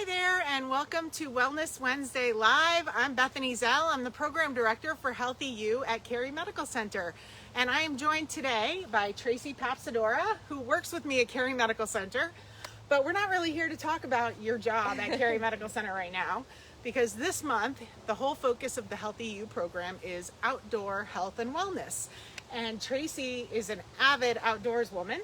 Hi there, and welcome to Wellness Wednesday Live. I'm Bethany Zell. I'm the Program Director for Healthy You at Cary Medical Center. And I am joined today by Tracie Papsadora, who works with me at Cary Medical Center. But we're not really here to talk about your job at Cary Medical Center right now, because this month, the whole focus of the Healthy You program is outdoor health and wellness. And Tracie is an avid outdoors woman.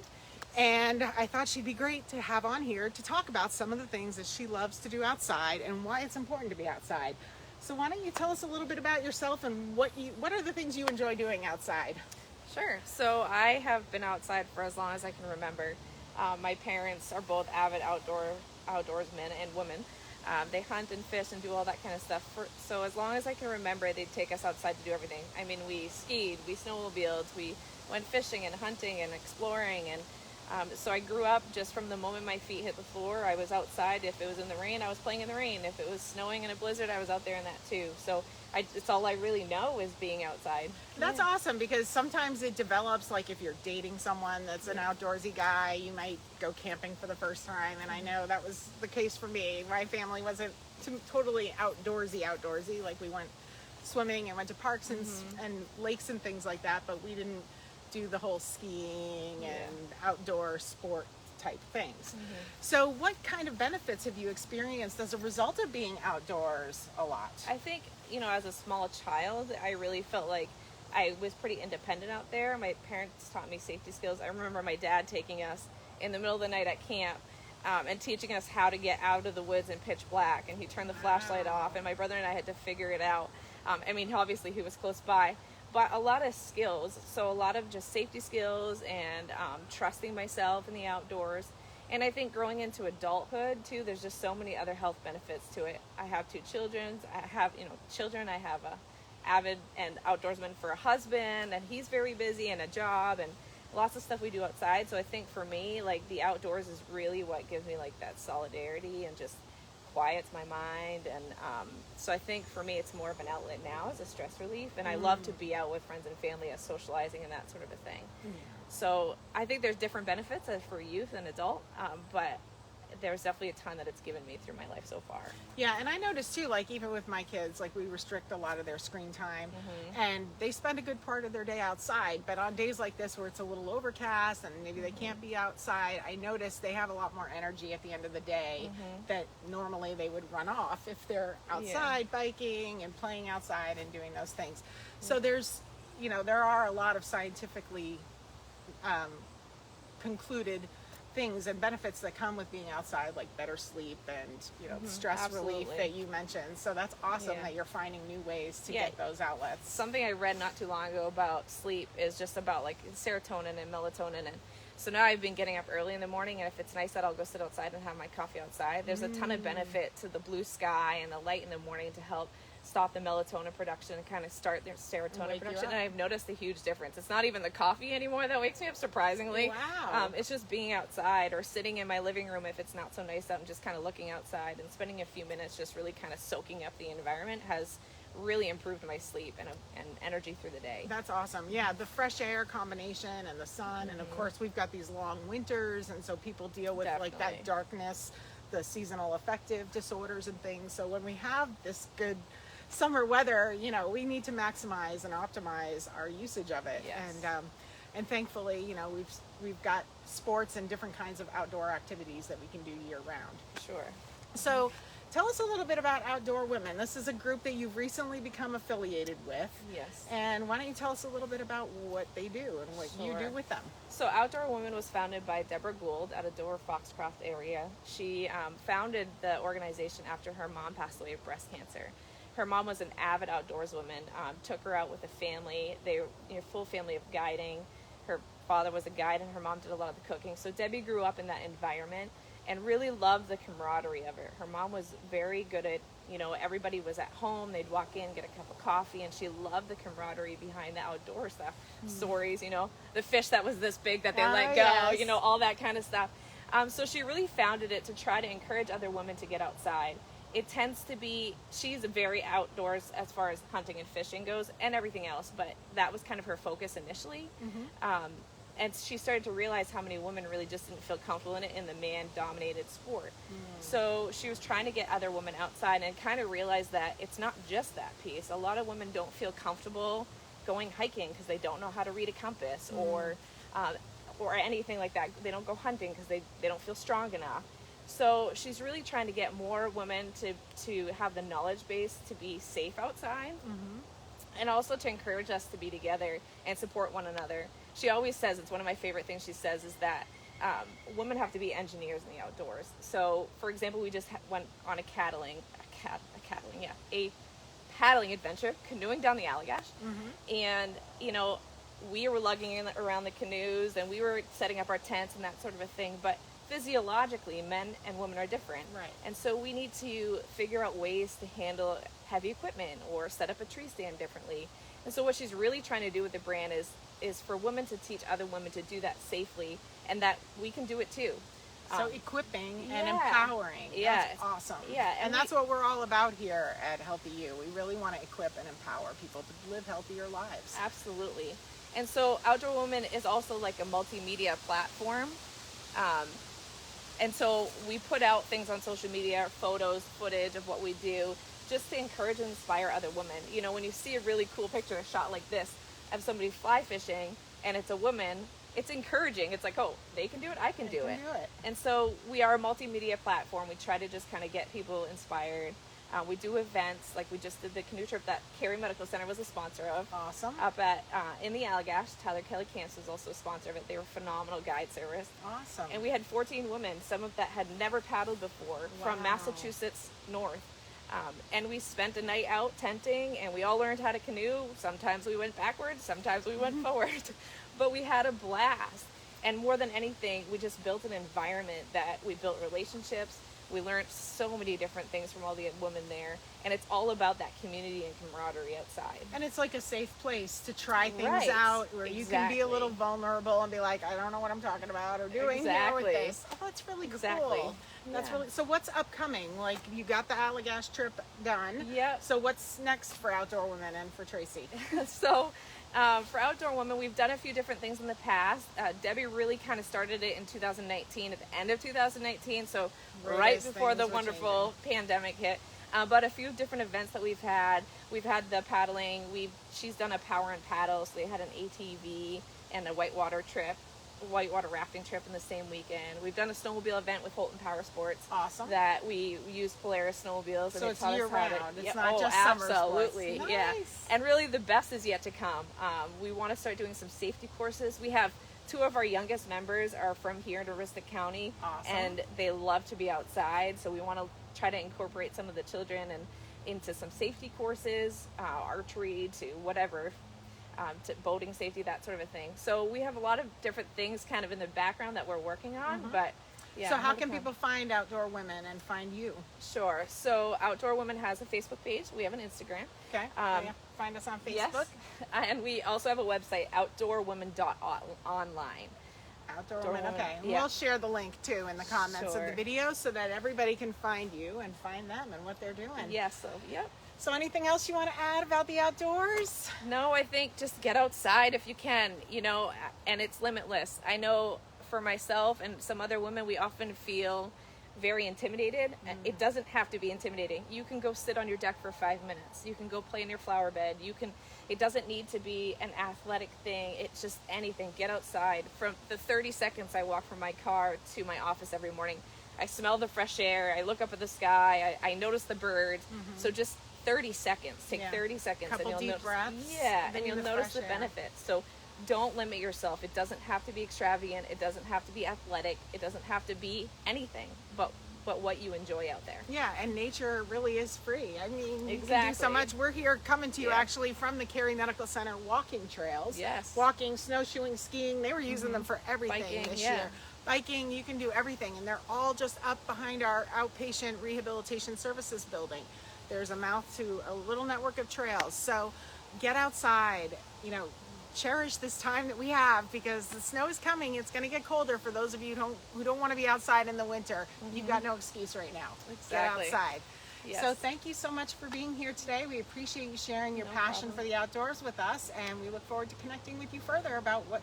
And I thought she'd be great to have on here to talk about some of the things that she loves to do outside and why it's important to be outside. So why don't you tell us a little bit about yourself and what are the things you enjoy doing outside? Sure. So I have been outside for as long as I can remember. My parents are both avid outdoorsmen and women. They hunt and fish and do all that kind of stuff. So as long as I can remember, they'd take us outside to do everything. I mean, we skied, we snowmobiled, we went fishing and hunting and exploring, and so I grew up just from the moment my feet hit the floor. I was outside. If it was in the rain, I was playing in the rain. If it was snowing in a blizzard, I was out there in that too. So it's all I really know is being outside. That's awesome, because sometimes it develops, like if you're dating someone that's an outdoorsy guy, you might go camping for the first time. And I know that was the case for me. My family wasn't totally outdoorsy. Like we went swimming and went to parks and lakes and things like that, but we didn't do the whole skiing and outdoor sport type things. So what kind of benefits have you experienced as a result of being outdoors a lot? I think, as a small child, I really felt like I was pretty independent out there. My parents taught me safety skills. I remember my dad taking us in the middle of the night at camp and teaching us how to get out of the woods in pitch black, and he turned the flashlight off, and my brother and I had to figure it out. Obviously he was close by, but a lot of skills. So a lot of just safety skills and trusting myself in the outdoors. And I think growing into adulthood too, there's just so many other health benefits to it. I have two children. I have a avid and outdoorsman for a husband, and he's very busy and a job and lots of stuff we do outside. So I think for me, like, the outdoors is really what gives me like that solidarity and just quiets my mind. And so I think for me it's more of an outlet now as a stress relief, and I love to be out with friends and family as socializing and that sort of a thing. So I think there's different benefits for youth and adult, but there's definitely a ton that it's given me through my life so far. Yeah, and I noticed too, like even with my kids, like we restrict a lot of their screen time, and they spend a good part of their day outside. But on days like this where it's a little overcast and maybe they can't be outside, I notice they have a lot more energy at the end of the day that normally they would run off if they're outside biking and playing outside and doing those things. So there's, there are a lot of scientifically concluded things and benefits that come with being outside, like better sleep and stress relief that you mentioned. So that's awesome that you're finding new ways to get those outlets. Something I read not too long ago about sleep is just about like serotonin and melatonin, and so now I've been getting up early in the morning, and if it's nice out, I'll go sit outside and have my coffee outside. There's a ton of benefit to the blue sky and the light in the morning to help stop the melatonin production and kind of start their serotonin production. And I've noticed a huge difference. It's not even the coffee anymore that wakes me up, surprisingly. Wow. It's just being outside or sitting in my living room if it's not so nice out and just kind of looking outside and spending a few minutes just really kind of soaking up the environment has really improved my sleep and energy through the day. That's awesome. Yeah, the fresh air combination and the sun, and of course we've got these long winters, and so people deal with like that darkness, the seasonal affective disorders and things. So when we have this good summer weather, we need to maximize and optimize our usage of it. And thankfully, we've got sports and different kinds of outdoor activities that we can do year round. Sure. So tell us a little bit about Outdoor Women. This is a group that you've recently become affiliated with. Yes. And why don't you tell us a little bit about what they do and what you do with them? So Outdoor Women was founded by Deborah Gould out of Dover Foxcroft area. She founded the organization after her mom passed away of breast cancer. Her mom was an avid outdoors woman, took her out with a family. They were full family of guiding. Her father was a guide and her mom did a lot of the cooking. So Debbie grew up in that environment and really loved the camaraderie of it. Her mom was very good at, everybody was at home. They'd walk in, get a cup of coffee, and she loved the camaraderie behind the outdoor stuff. Stories, the fish that was this big that they let go, all that kind of stuff. So she really founded it to try to encourage other women to get outside. It tends to be, she's very outdoors as far as hunting and fishing goes and everything else, but that was kind of her focus initially. And she started to realize how many women really just didn't feel comfortable in it in the man-dominated sport. So she was trying to get other women outside and kind of realized that it's not just that piece. A lot of women don't feel comfortable going hiking because they don't know how to read a compass or anything like that. They don't go hunting because they don't feel strong enough. So she's really trying to get more women to have the knowledge base to be safe outside. And also to encourage us to be together and support one another. She always says, it's one of my favorite things she says, is that women have to be engineers in the outdoors. So, for example, we just went on a paddling adventure, canoeing down the Allagash. And, you know, we were lugging around the canoes and we were setting up our tents and that sort of a thing. But physiologically, men and women are different. Right. And so we need to figure out ways to handle heavy equipment or set up a tree stand differently. And so what she's really trying to do with the brand is for women to teach other women to do that safely, and that we can do it too. So equipping and empowering. That's awesome. Yeah. And that's what we're all about here at Healthy You. We really want to equip and empower people to live healthier lives. Absolutely. And so Outdoor Woman is also like a multimedia platform. And so we put out things on social media, photos, footage of what we do, just to encourage and inspire other women. You know, when you see a really cool picture, a shot like this of somebody fly fishing and it's a woman, it's encouraging. It's like, oh, they can do it, I can do it. And so we are a multimedia platform. We try to just kind of get people inspired. We do events, like we just did the canoe trip that Carey Medical Center was a sponsor of. Awesome. Up at in the Allagash. Tyler Kelly Cancer was also a sponsor of it. They were phenomenal guide service. Awesome. And we had 14 women, some of that had never paddled before, from Massachusetts north. And we spent a night out tenting, and we all learned how to canoe. Sometimes we went backwards, sometimes we went forward. But we had a blast. And more than anything, we just built an environment that we built relationships. We learned so many different things from all the women there. And it's all about that community and camaraderie outside. And it's like a safe place to try things out where you can be a little vulnerable and be like, I don't know what I'm talking about or doing here with this. Oh, that's really cool. That's really, so what's upcoming? Like, you got the Allagash trip done. Yep. So what's next for Outdoor Women and for Tracie? So for Outdoor Women, we've done a few different things in the past. Debbie really kind of started it in 2019, at the end of 2019, so right before the wonderful pandemic hit. But a few different events that we've had. We've had the paddling. She's done a power and paddle, so they had an ATV and a whitewater rafting trip in the same weekend. We've done a snowmobile event with Holton Power Sports. Awesome. That we use Polaris snowmobiles. So and it's year round. It's not oh, just summer absolutely. sports. Yeah. Nice. And really the best is yet to come. We want to start doing some safety courses. We have 2 of our youngest members are from here in Aroostook County. Awesome. And they love to be outside. So we want to try to incorporate some of the children and into some safety courses, archery to whatever. To boating safety, that sort of a thing. So we have a lot of different things kind of in the background that we're working on, but yeah. So how can people find Outdoor Women and find you? Sure. So Outdoor Women has a Facebook page. We have an Instagram. Okay. Find us on Facebook. Yes. And we also have a website, outdoorwomen.online. Outdoor Women, okay. And we'll share the link too in the comments of the video so that everybody can find you and find them and what they're doing. Yes. So, yep. So anything else you want to add about the outdoors? No, I think just get outside if you can, you know, and it's limitless. I know for myself and some other women, we often feel very intimidated. It doesn't have to be intimidating. You can go sit on your deck for 5 minutes. You can go play in your flower bed. It doesn't need to be an athletic thing. It's just anything. Get outside. From the 30 seconds I walk from my car to my office every morning, I smell the fresh air. I look up at the sky. I notice the birds. So just 30 seconds. Take 30 seconds. Couple and you'll deep breaths. Yeah, and you'll notice the benefits. So don't limit yourself. It doesn't have to be extravagant. It doesn't have to be athletic. It doesn't have to be anything but what you enjoy out there. Yeah, and nature really is free. I mean, you can do so much. We're here coming to you actually from the Carey Medical Center walking trails. Yes. Walking, snowshoeing, skiing. They were using them for everything this year. Biking, you can do everything. And they're all just up behind our outpatient rehabilitation services building. There's a mouth to a little network of trails. So get outside, you know, cherish this time that we have because the snow is coming. It's going to get colder for those of you who don't want to be outside in the winter. You've got no excuse right now. Exactly. Get outside. Yes. So thank you so much for being here today. We appreciate you sharing your passion for the outdoors with us, and we look forward to connecting with you further about what